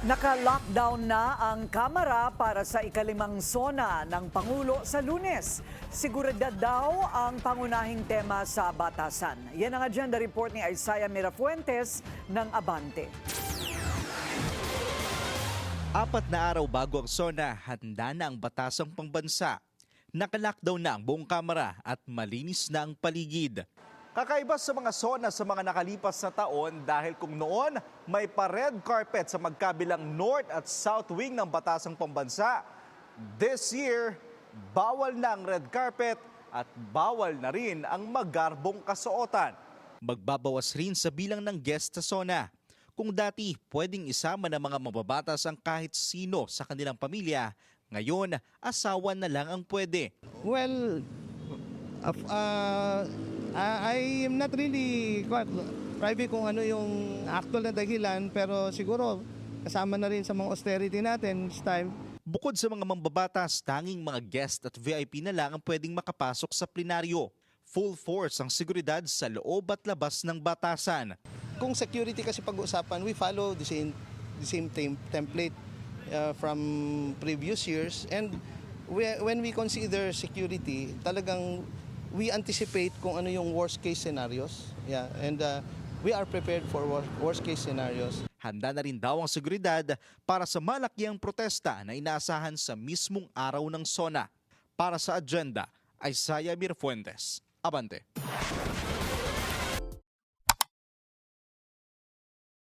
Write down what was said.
Naka-lockdown na ang Kamara para sa ikalimang SONA ng Pangulo sa Lunes. Seguridad daw ang pangunahing tema sa batasan. Yan ang agenda report ni Isaiah Mirafuentes ng Abante. 4 na araw bago ang SONA, handa na ang batasang pangbansa. Naka-lockdown na ang buong Kamara at malinis na ang paligid. Kakaiba sa mga SONA sa mga nakalipas na taon dahil kung noon may pa-red carpet sa magkabilang north at south wing ng batasang pambansa, this year, bawal na ang red carpet at bawal na rin ang magarbong kasuotan. Magbabawas rin sa bilang ng guest sa SONA. Kung dati pwedeng isama ng mga mababatas ang kahit sino sa kanilang pamilya, ngayon asawa na lang ang pwede. Well, I am not really private kung ano yung actual na dahilan, pero siguro kasama na rin sa mga austerity natin this time. Bukod sa mga mambabatas, tanging mga guest at VIP na lang ang pwedeng makapasok sa plenaryo. Full force ang seguridad sa loob at labas ng batasan. Kung security kasi pag-uusapan, we follow the same template from previous years, and when we consider security, talagang we anticipate kung ano yung worst case scenarios. Yeah, and we are prepared for worst case scenarios. Handa na rin daw ang seguridad para sa malakiang protesta na inaasahan sa mismong araw ng SONA. Para sa agenda, Isaiah Mirafuentes, Abante.